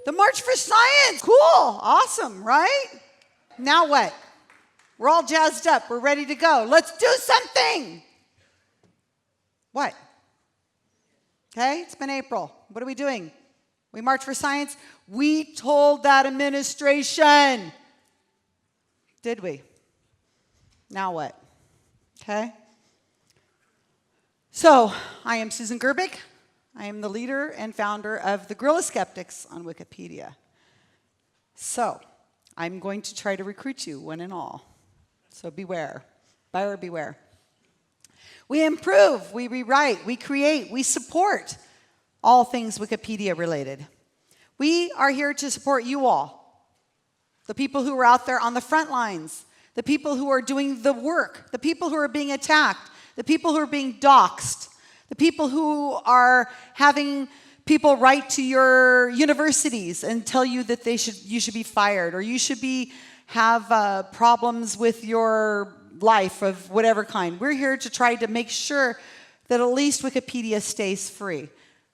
The March for Science. Cool. Awesome, right? Now what? We're all jazzed up. We're ready to go. Let's do something. What? Okay, it's been April. What are we doing? We march for science. We told that administration. Did we? Now what? Okay. So, I am Susan Gerbic. I am the leader and founder of the Guerrilla Skeptics on Wikipedia. So, I'm going to try to recruit you, one and all. So beware. Buyer beware. We improve, we rewrite, we create, we support all things Wikipedia related. We are here to support you all. The people who are out there on the front lines, the people who are doing the work, the people who are being attacked, the people who are being doxxed, the people who are having people write to your universities and tell you that you should be fired, or you should have problems with your life of whatever kind. We're here to try to make sure that at least Wikipedia stays free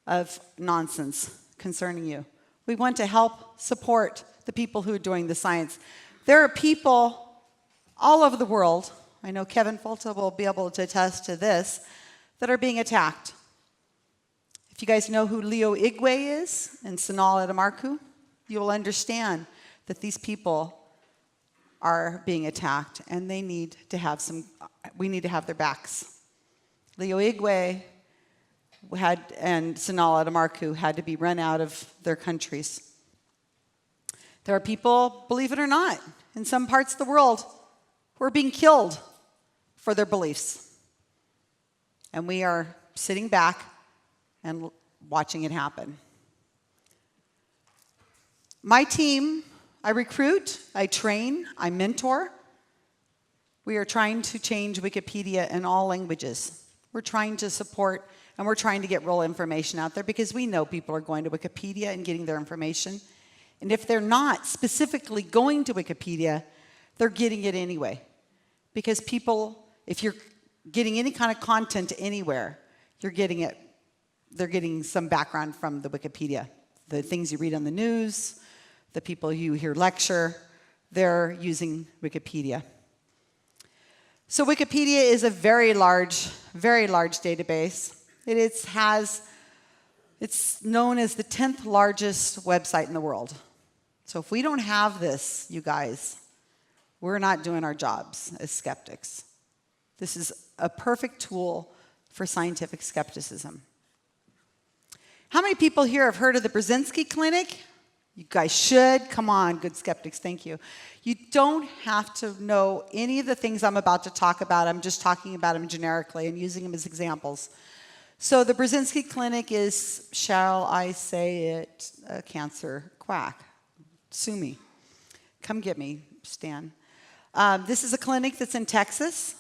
of nonsense concerning you. We want to help support the people who are doing the science. There are people all over the world, I know Kevin Folta will be able to attest to this, that are being attacked. If you guys know who Leo Igwe is and Sanal Adamarku, you will understand that these people are being attacked and they need to have we need to have their backs. Leo Igwe and Sanal Adamarku had to be run out of their countries. There are people, believe it or not, in some parts of the world who are being killed for their beliefs. And we are sitting back and watching it happen. My team, I recruit, I train, I mentor. We are trying to change Wikipedia in all languages. We're trying to support and we're trying to get real information out there because we know people are going to Wikipedia and getting their information. And if they're not specifically going to Wikipedia, they're getting it anyway. Because people, if you're getting any kind of content anywhere, you're getting it. They're getting some background from the Wikipedia. The things you read on the news, the people you hear lecture, they're using Wikipedia. So Wikipedia is a very large database. It's known as the 10th largest website in the world. So if we don't have this, you guys, we're not doing our jobs as skeptics. This is a perfect tool for scientific skepticism. How many people here have heard of the Burzynski Clinic? You guys should. Come on, good skeptics, thank you. You don't have to know any of the things I'm about to talk about. I'm just talking about them generically and using them as examples. So the Burzynski Clinic is, shall I say it, a cancer quack. Sue me. Come get me, Stan. This is a clinic that's in Texas.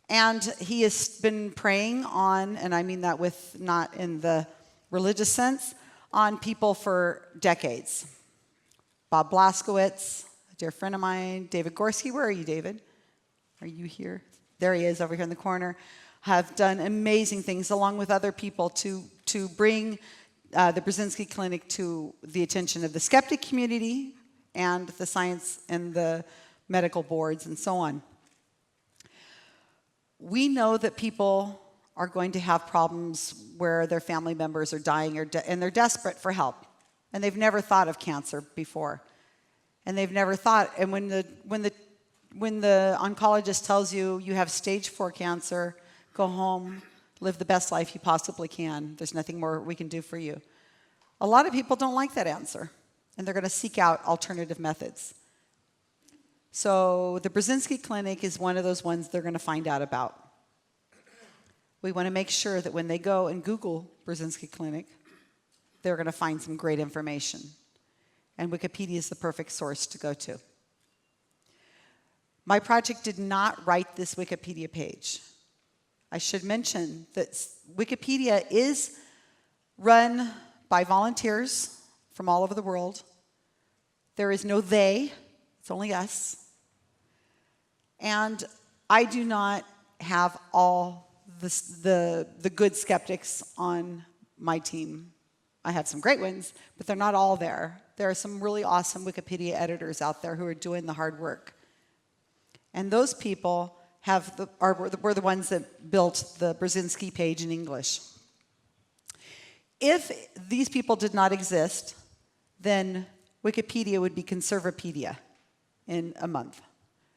And he has been preying on, and I mean that with not in the religious sense, on people for decades. Bob Blaskowitz, a dear friend of mine, David Gorski, where are you, David? Are you here? There he is over here in the corner. Have done amazing things along with other people to bring the Burzynski Clinic to the attention of the skeptic community and the science and the medical boards and so on. We know that people are going to have problems where their family members are dying and they're desperate for help. And they've never thought of cancer before. And they've never thought, and when the oncologist tells you you have stage 4 cancer, go home, live the best life you possibly can. There's nothing more we can do for you. A lot of people don't like that answer. And they're going to seek out alternative methods. So the Burzynski Clinic is one of those ones they're going to find out about. We want to make sure that when they go and Google Burzynski Clinic, they're going to find some great information. And Wikipedia is the perfect source to go to. My project did not write this Wikipedia page. I should mention that Wikipedia is run by volunteers from all over the world. There is no they, it's only us. And I do not have all the good skeptics on my team. I have some great ones, but they're not all there. There are some really awesome Wikipedia editors out there who are doing the hard work. And those people were the ones that built the Burzynski page in English. If these people did not exist, then Wikipedia would be Conservapedia in a month.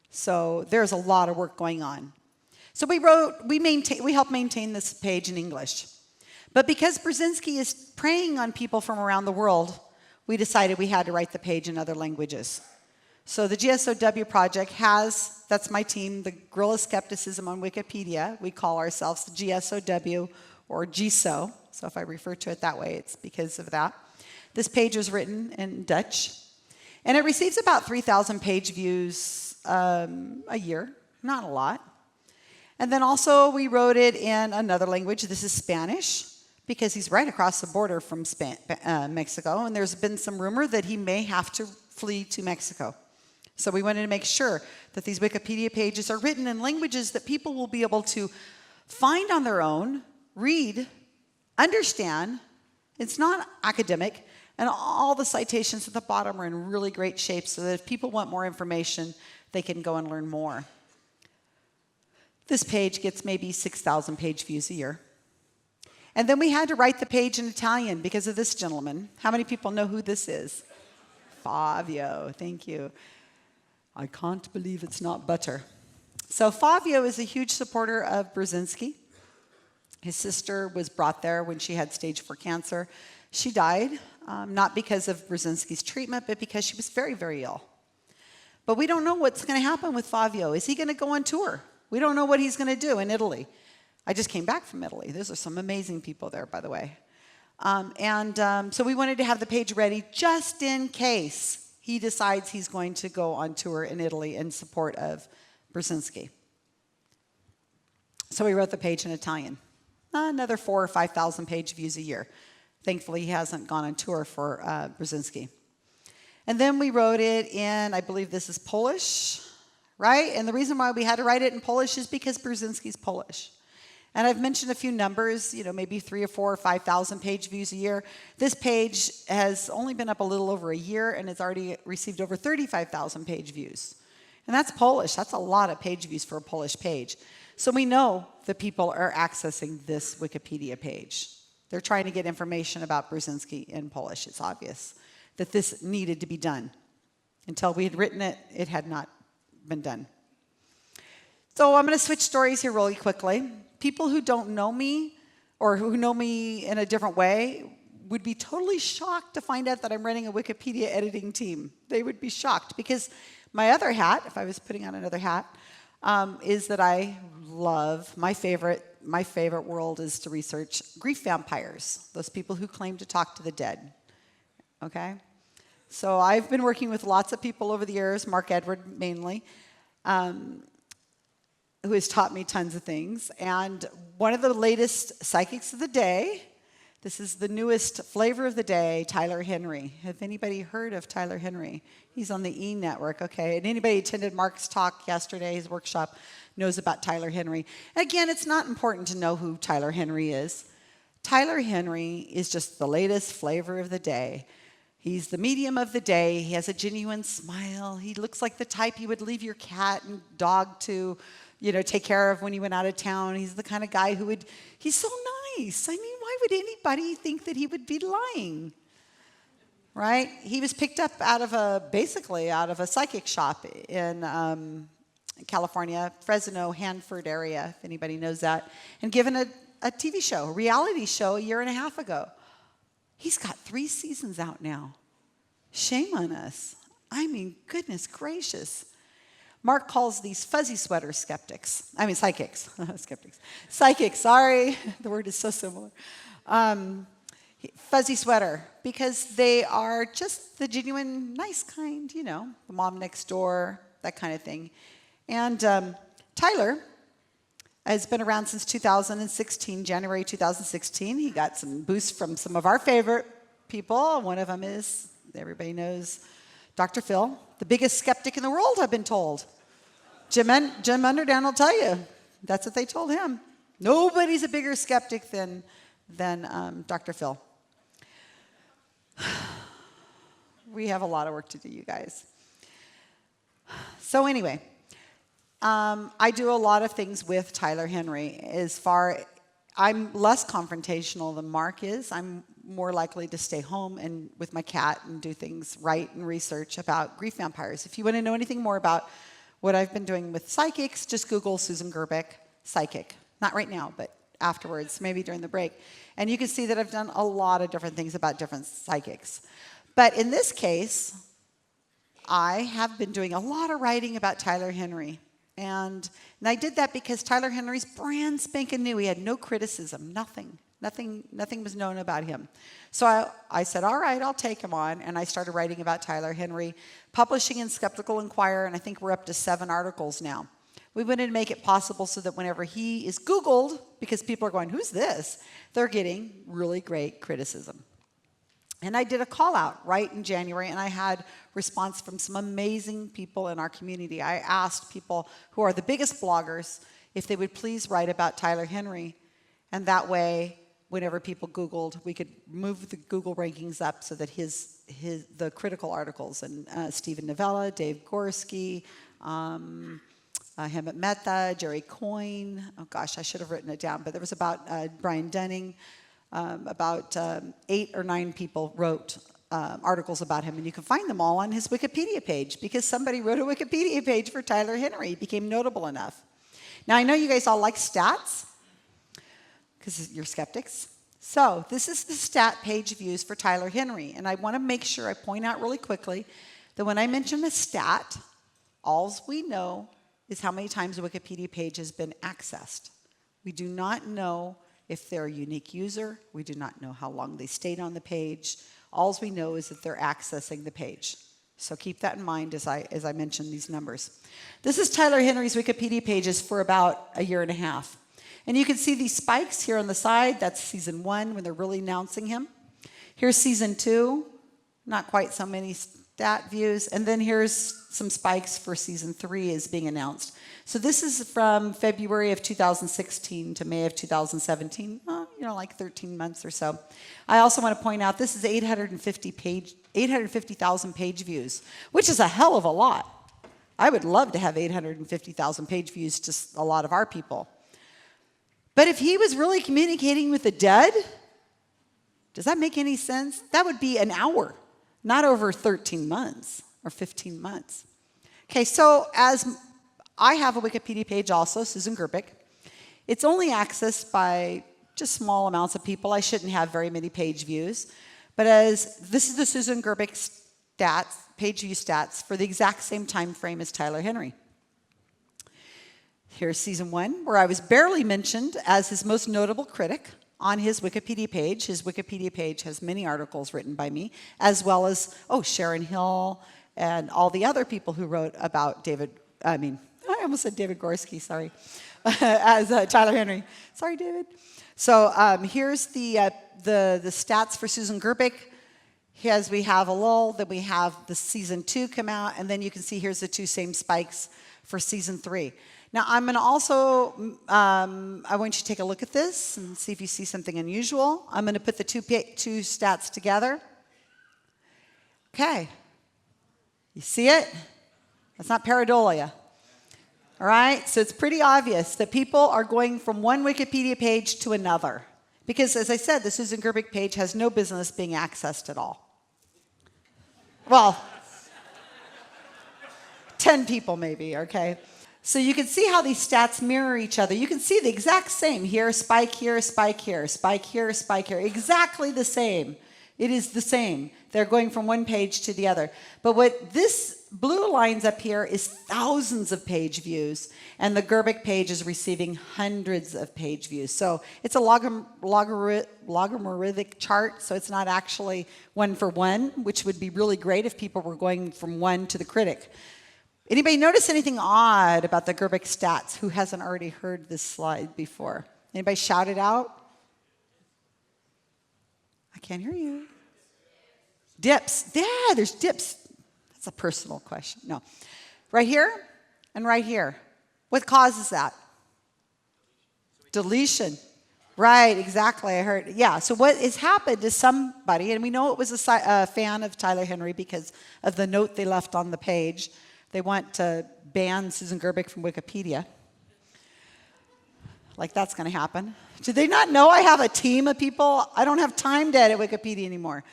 So there's a lot of work going on. So we helped maintain this page in English. But because Burzynski is preying on people from around the world, we decided we had to write the page in other languages. So the GSoW project has, that's my team, the Guerrilla Skepticism on Wikipedia. We call ourselves the GSoW or GSoW. So if I refer to it that way, it's because of that. This page was written in Dutch. And it receives about 3,000 page views a year. Not a lot. And then also we wrote it in another language. This is Spanish, because he's right across the border from Mexico. And there's been some rumor that he may have to flee to Mexico. So we wanted to make sure that these Wikipedia pages are written in languages that people will be able to find on their own, read, understand. It's not academic. And all the citations at the bottom are in really great shape so that if people want more information, they can go and learn more. This page gets maybe 6,000 page views a year. And then we had to write the page in Italian because of this gentleman. How many people know who this is? Fabio, thank you. I can't believe it's not butter. So Fabio is a huge supporter of Burzynski. His sister was brought there when she had stage 4 cancer. She died, not because of Burzynski's treatment, but because she was very, very ill. But we don't know what's going to happen with Fabio. Is he going to go on tour? We don't know what he's going to do in Italy. I just came back from Italy. Those are some amazing people there, by the way. So we wanted to have the page ready just in case he decides he's going to go on tour in Italy in support of Burzynski. So we wrote the page in Italian. Another 4,000 or 5,000 page views a year. Thankfully, he hasn't gone on tour for Burzynski. And then we wrote it in, I believe this is Polish, right? And the reason why we had to write it in Polish is because Burzynski's Polish. And I've mentioned a few numbers, maybe 3,000 or 4,000 or 5,000 page views a year. This page has only been up a little over a year, and it's already received over 35,000 page views. And that's Polish. That's a lot of page views for a Polish page. So we know that people are accessing this Wikipedia page. They're trying to get information about Burzynski in Polish. It's obvious that this needed to be done. Until we had written it, it had not been done. So I'm going to switch stories here really quickly. People who don't know me or who know me in a different way would be totally shocked to find out that I'm running a Wikipedia editing team. They would be shocked because my other hat, if I was putting on another hat, is that I love, my favorite world is to research grief vampires, those people who claim to talk to the dead, okay? So I've been working with lots of people over the years, Mark Edward mainly, who has taught me tons of things. And one of the latest psychics of the day, this is the newest flavor of the day, Tyler Henry. Have anybody heard of Tyler Henry? He's on the E! Network, okay. And anybody attended Mark's talk yesterday, his workshop, knows about Tyler Henry. Again, it's not important to know who Tyler Henry is. Tyler Henry is just the latest flavor of the day. He's the medium of the day. He has a genuine smile. He looks like the type you would leave your cat and dog to, take care of when you went out of town. He's the kind of guy who he's so nice. I mean, why would anybody think that he would be lying? Right? He was picked up basically out of a psychic shop in California, Fresno, Hanford area, if anybody knows that, and given a TV show, a reality show, 1.5 years ago. He's got 3 seasons out now. Shame on us. I mean, goodness gracious. Mark calls these fuzzy sweater skeptics. I mean, psychics. Skeptics. Psychics, sorry. The word is so similar. Fuzzy sweater, because they are just the genuine, nice kind, the mom next door, that kind of thing. And Tyler has been around since 2016, January 2016. He got some boosts from some of our favorite people. One of them is, everybody knows, Dr. Phil, the biggest skeptic in the world, I've been told. Jim Underdown will tell you. That's what they told him. Nobody's a bigger skeptic than Dr. Phil. We have a lot of work to do, you guys. So anyway, I do a lot of things with Tyler Henry. I'm less confrontational than Mark is. I'm more likely to stay home and with my cat and do things, write and research about grief vampires. If you want to know anything more about what I've been doing with psychics, just Google Susan Gerbic, psychic. Not right now, but afterwards, maybe during the break. And you can see that I've done a lot of different things about different psychics. But in this case, I have been doing a lot of writing about Tyler Henry. And I did that because Tyler Henry's brand spanking new. He had no criticism, nothing. Nothing was known about him. So I said, all right, I'll take him on. And I started writing about Tyler Henry, publishing in Skeptical Inquirer, and I think we're up to 7 articles now. We wanted to make it possible so that whenever he is Googled, because people are going, who's this? They're getting really great criticism. And I did a call out right in January, and I had response from some amazing people in our community. I asked people who are the biggest bloggers if they would please write about Tyler Henry. And that way, whenever people Googled, we could move the Google rankings up so that the critical articles, and Stephen Novella, Dave Gorski, Hemant Mehta, Jerry Coyne, oh gosh, I should have written it down, but there was about Brian Dunning, about 8 or 9 people wrote articles about him, and you can find them all on his Wikipedia page because somebody wrote a Wikipedia page for Tyler Henry. He became notable enough. Now, I know you guys all like stats because you're skeptics. So this is the stat page views for Tyler Henry, and I want to make sure I point out really quickly that when I mention a stat, all we know is how many times a Wikipedia page has been accessed. We do not know if they're a unique user. We do not know how long they stayed on the page. All we know is that they're accessing the page. So keep that in mind as I mention these numbers. This is Tyler Henry's Wikipedia pages for about a year and a half. And you can see these spikes here on the side. That's season 1 when they're really announcing him. Here's season 2. Not quite so many stat views. And then here's some spikes for season 3 is being announced. So this is from February of 2016 to May of 2017, like 13 months or so. I also want to point out this is 850,000 page views, which is a hell of a lot. I would love to have 850,000 page views, just a lot of our people. But if he was really communicating with the dead, does that make any sense? That would be an hour, not over 13 months or 15 months. Okay, so as I have a Wikipedia page also, Susan Gerbic. It's only accessed by just small amounts of people. I shouldn't have very many page views. But as this is the Susan Gerbic stats, page view stats for the exact same time frame as Tyler Henry. Here's season 1, where I was barely mentioned as his most notable critic on his Wikipedia page. His Wikipedia page has many articles written by me, as well as, Sharon Hill and all the other people who wrote about I almost said David Gorski, sorry, as Tyler Henry. Sorry, David. So here's the stats for Susan Gerbic. As we have a lull, then we have the season 2 come out, and then you can see here's the 2 same spikes for season 3. Now, I'm going to also, I want you to take a look at this and see if you see something unusual. I'm going to put the two stats together. Okay. You see it? That's not pareidolia. All right? So it's pretty obvious that people are going from one Wikipedia page to another. Because, as I said, the Susan Gerbic page has no business being accessed at all. Well, 10 people maybe, okay? So you can see how these stats mirror each other. You can see the exact same. Here, spike here, spike here, spike here, spike here. Exactly the same. It is the same. They're going from one page to the other. But what this blue lines up here is thousands of page views, and the Gerbic page is receiving hundreds of page views. So it's a logarithmic chart, so it's not actually one for one, which would be really great if people were going from one to the critic. Anybody notice anything odd about the Gerbic stats? Who hasn't already heard this slide before? Anybody shout it out? I can't hear you. Dips. Yeah, there's dips. That's a personal question. No. Right here and right here. What causes that? Deletion. Right, exactly. I heard. Yeah. So what has happened is somebody, and we know it was a fan of Tyler Henry because of the note they left on the page. They want to ban Susan Gerbic from Wikipedia. Like that's going to happen. Do they not know I have a team of people? I don't have time to edit Wikipedia anymore.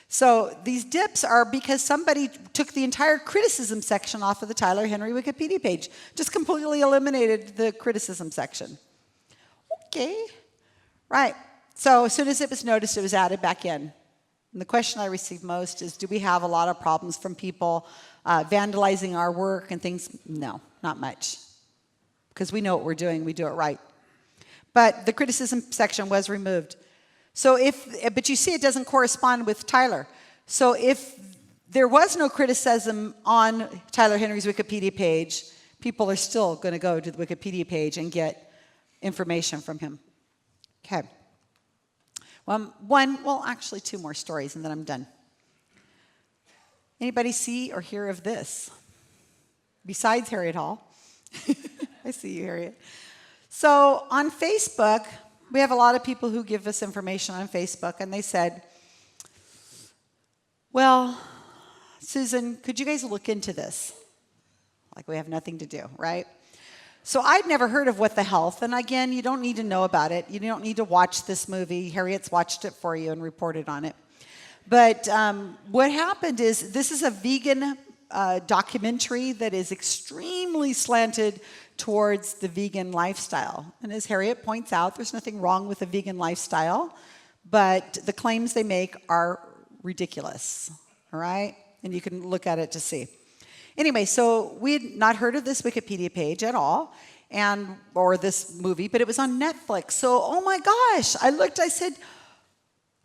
So these dips are because somebody took the entire criticism section off of the Tyler Henry Wikipedia page. Just completely eliminated the criticism section. Okay. Right. So as soon as it was noticed, it was added back in. And the question I receive most is, do we have a lot of problems from people vandalizing our work and things? No, not much. Because we know what we're doing. We do it right. But the criticism section was removed. So but you see it doesn't correspond with Tyler. So if there was no criticism on Tyler Henry's Wikipedia page, people are still going to go to the Wikipedia page and get information from him. Okay. Actually two more stories and then I'm done. Anybody see or hear of this? Besides Harriet Hall. I see you, Harriet. So on Facebook, we have a lot of people who give us information on Facebook, and they said, well, Susan, could you guys look into this? Like we have nothing to do, right? So I'd never heard of What the Health, and again, you don't need to know about it. You don't need to watch this movie. Harriet's watched it for you and reported on it. But what happened is this is a vegan documentary that is extremely slanted towards the vegan lifestyle. And as Harriet points out, there's nothing wrong with a vegan lifestyle, but the claims they make are ridiculous, all right? And you can look at it to see. Anyway, so we had not heard of this Wikipedia page at all, or this movie, but it was on Netflix. So, oh my gosh, I looked, I said,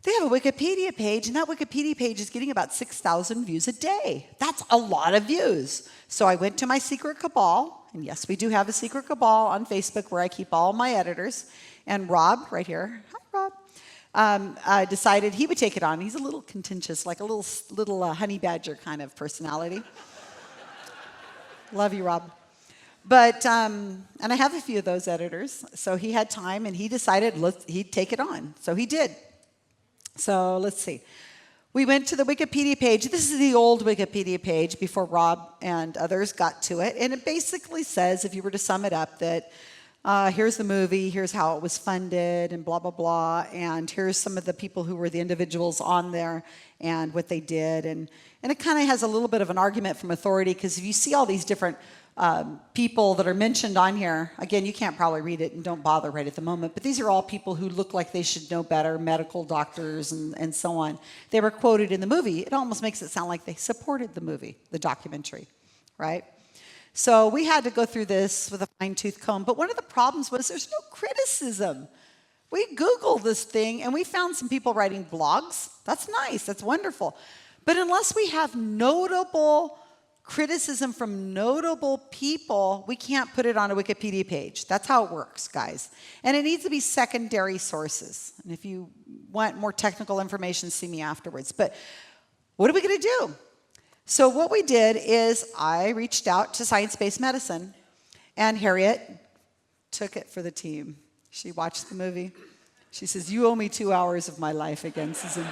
they have a Wikipedia page, and that Wikipedia page is getting about 6,000 views a day. That's a lot of views. So I went to my secret cabal, and yes, we do have a secret cabal on Facebook where I keep all my editors. And Rob, right here, hi Rob, decided he would take it on. He's a little contentious, like a little honey badger kind of personality. Love you, Rob. But, and I have a few of those editors. So he had time, and he decided he'd take it on. So he did. So let's see. We went to the Wikipedia page. This is the old Wikipedia page before Rob and others got to it. And it basically says, if you were to sum it up, that here's the movie, here's how it was funded, and blah, blah, blah. And here's some of the people who were the individuals on there and what they did. And it kind of has a little bit of an argument from authority, because if you see all these different people that are mentioned on here, again, you can't probably read it and don't bother right at the moment, but these are all people who look like they should know better, medical doctors and so on. They were quoted in the movie. It almost makes it sound like they supported the movie, the documentary, right? So we had to go through this with a fine-tooth comb, but one of the problems was there's no criticism. We Googled this thing and we found some people writing blogs. That's nice, that's wonderful. But unless we have notable criticism from notable people, we can't put it on a Wikipedia page. That's how it works, guys. And it needs to be secondary sources. And if you want more technical information, see me afterwards. But what are we going to do? So what we did is I reached out to Science-Based Medicine, and Harriet took it for the team. She watched the movie. She says, you owe me 2 hours of my life again, Susan.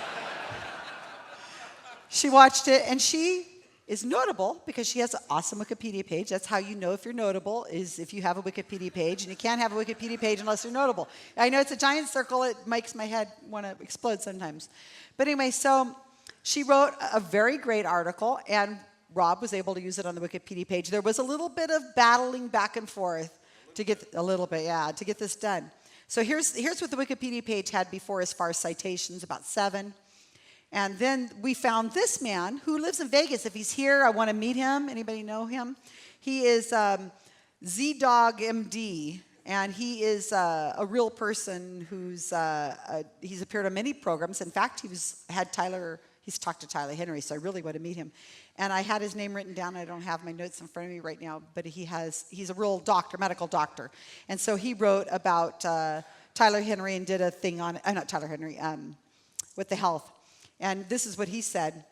She watched it, and she is notable because she has an awesome Wikipedia page. That's how you know if you're notable, is if you have a Wikipedia page, and you can't have a Wikipedia page unless you're notable. I know it's a giant circle. It makes my head want to explode sometimes. But anyway, so she wrote a very great article, and Rob was able to use it on the Wikipedia page. There was a little bit of battling back and forth to get to get this done. So here's what the Wikipedia page had before as far as citations, about 7. And then we found this man who lives in Vegas. If he's here, I want to meet him. Anybody know him? He is Z-Dog MD, and he is a real person who's he's appeared on many programs. In fact, he's talked to Tyler Henry, so I really want to meet him. And I had his name written down. I don't have my notes in front of me right now, but he's a real doctor, medical doctor. And so he wrote about Tyler Henry and did a thing on, not Tyler Henry, with the health. And this is what he said.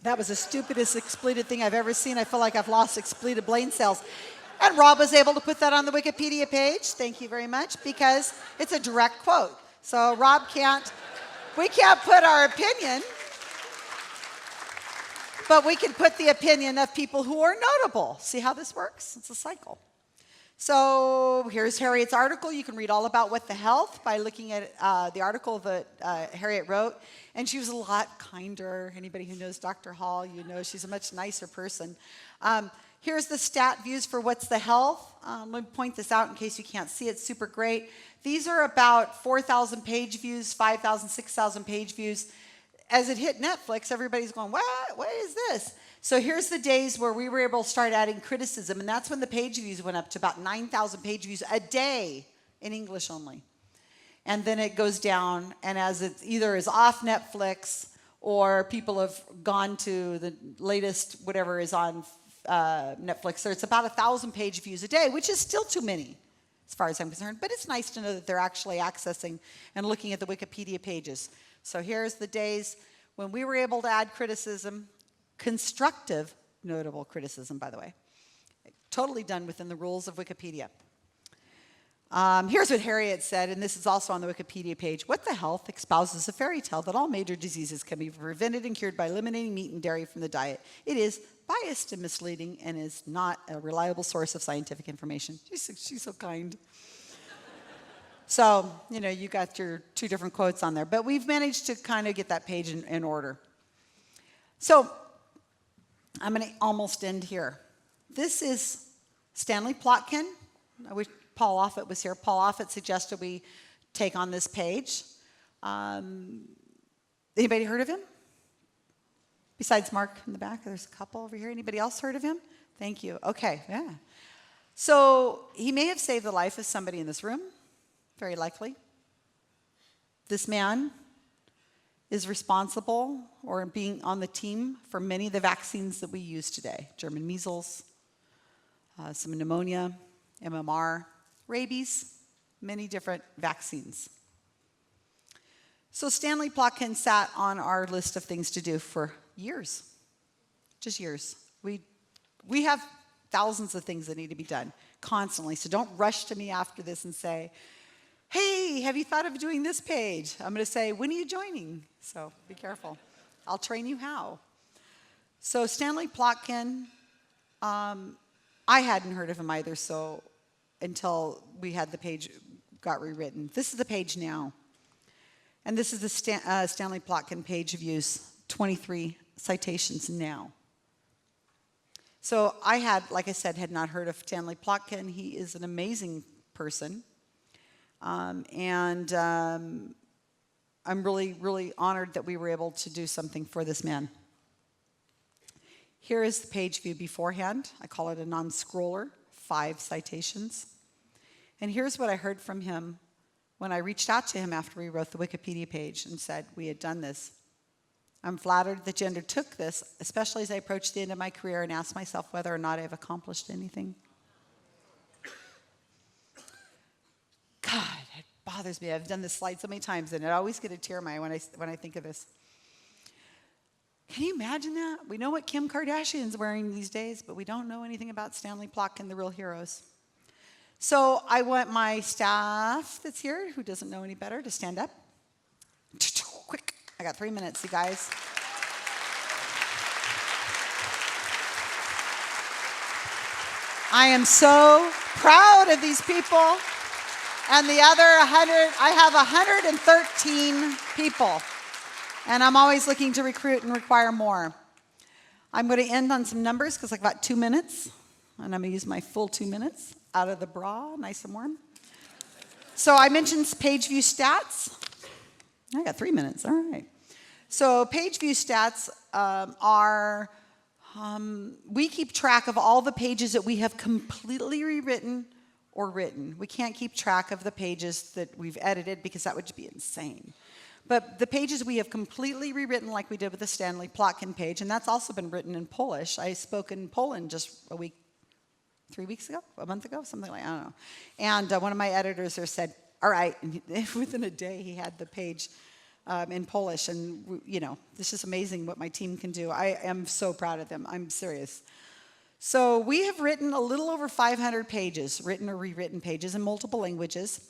That was the stupidest expletive thing I've ever seen. I feel like I've lost expletive brain cells. And Rob was able to put that on the Wikipedia page. Thank you very much, because it's a direct quote. So we can't put our opinion, but we can put the opinion of people who are notable. See how this works? It's a cycle. So here's Harriet's article. You can read all about What the Health by looking at the article that Harriet wrote. And she was a lot kinder. Anybody who knows Dr. Hall, you know she's a much nicer person. Here's the stat views for What's the Health. Let me point this out in case you can't see it. Super great. These are about 4,000 page views, 5,000, 6,000 page views. As it hit Netflix, everybody's going, what? What is this? So here's the days where we were able to start adding criticism, and that's when the page views went up to about 9,000 page views a day in English only. And then it goes down, and as it either is off Netflix or people have gone to the latest whatever is on Netflix, so it's about 1,000 page views a day, which is still too many as far as I'm concerned, but it's nice to know that they're actually accessing and looking at the Wikipedia pages. So here's the days when we were able to add criticism, constructive, notable criticism, by the way. Totally done within the rules of Wikipedia. Here's what Harriet said, and this is also on the Wikipedia page. What the Health espouses a fairy tale that all major diseases can be prevented and cured by eliminating meat and dairy from the diet. It is biased and misleading and is not a reliable source of scientific information. She's so kind. So, you know, you got your two different quotes on there. But we've managed to kind of get that page in order. So, I'm going to almost end here. This is Stanley Plotkin. I wish Paul Offit was here. Paul Offit suggested we take on this page. Anybody heard of him? Besides Mark in the back, there's a couple over here. Anybody else heard of him? Thank you. Okay, yeah. So he may have saved the life of somebody in this room, very likely. This man is responsible or being on the team for many of the vaccines that we use today. German measles, some pneumonia, MMR, rabies, many different vaccines. So Stanley Plotkin sat on our list of things to do for years, just years. We have thousands of things that need to be done constantly, so don't rush to me after this and say, hey, have you thought of doing this page? I'm going to say, when are you joining? So be careful. I'll train you how. So Stanley Plotkin, I hadn't heard of him either, so until we had the page got rewritten. This is the page now. And this is the Stanley Plotkin page views, 23 citations now. So I had, like I said, had not heard of Stanley Plotkin. He is an amazing person. And I'm really, really honored that we were able to do something for this man. Here is the page view beforehand. I call it a non-scroller, 5 citations. And here's what I heard from him when I reached out to him after we wrote the Wikipedia page and said we had done this. I'm flattered that you undertook this, especially as I approach the end of my career and ask myself whether or not I've accomplished anything. God, it bothers me. I've done this slide so many times, and I always get a tear in my eye when I think of this. Can you imagine that? We know what Kim Kardashian's wearing these days, but we don't know anything about Stanley Plotkin, the real heroes. So I want my staff that's here, who doesn't know any better, to stand up. Quick. I got 3 minutes, you guys. I am so proud of these people. And the other 100, I have 113 people. And I'm always looking to recruit and require more. I'm going to end on some numbers because I've got 2 minutes. And I'm going to use my full 2 minutes out of the bra, nice and warm. So I mentioned page view stats. I got 3 minutes, all right. So page view stats are, we keep track of all the pages that we have completely rewritten or written. We can't keep track of the pages that we've edited because that would be insane. But the pages we have completely rewritten like we did with the Stanley Plotkin page, and that's also been written in Polish. I spoke in Poland just 3 weeks ago, a month ago, something like, I don't know. And one of my editors there said, all right, and within a day he had the page in Polish, and you know, this is amazing what my team can do. I am so proud of them, I'm serious. So we have written a little over 500 pages, written or rewritten pages in multiple languages.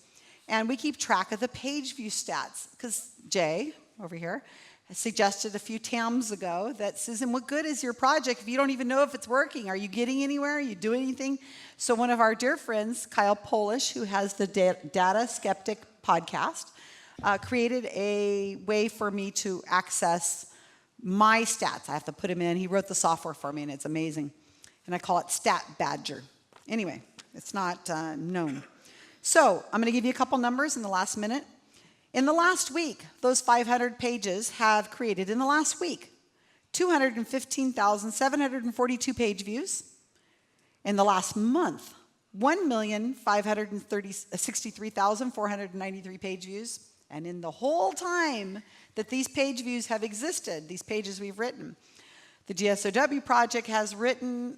And we keep track of the page view stats because Jay, over here, has suggested a few times ago that, Susan, what good is your project if you don't even know if it's working? Are you getting anywhere? Are you doing anything? So one of our dear friends, Kyle Polish, who has the Data Skeptic podcast, created a way for me to access my stats. I have to put them in. He wrote the software for me, and it's amazing. And I call it Stat Badger. Anyway, it's not known. So I'm going to give you a couple numbers in the last minute. In the last week, those 500 pages have created, in the last week, 215,742 page views. In the last month, 1,563,493 page views. And in the whole time that these page views have existed, these pages we've written, the GSoW project has written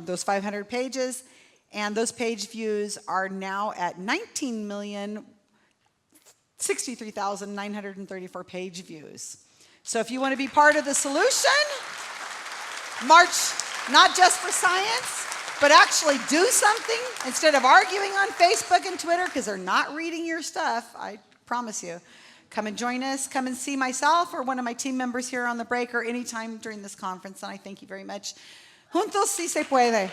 those 500 pages, and those page views are now at 19,063,934 page views. So if you want to be part of the solution, march not just for science, but actually do something instead of arguing on Facebook and Twitter because they're not reading your stuff, I promise you. Come and join us. Come and see myself or one of my team members here on the break or anytime during this conference. And I thank you very much. Juntos sí se puede.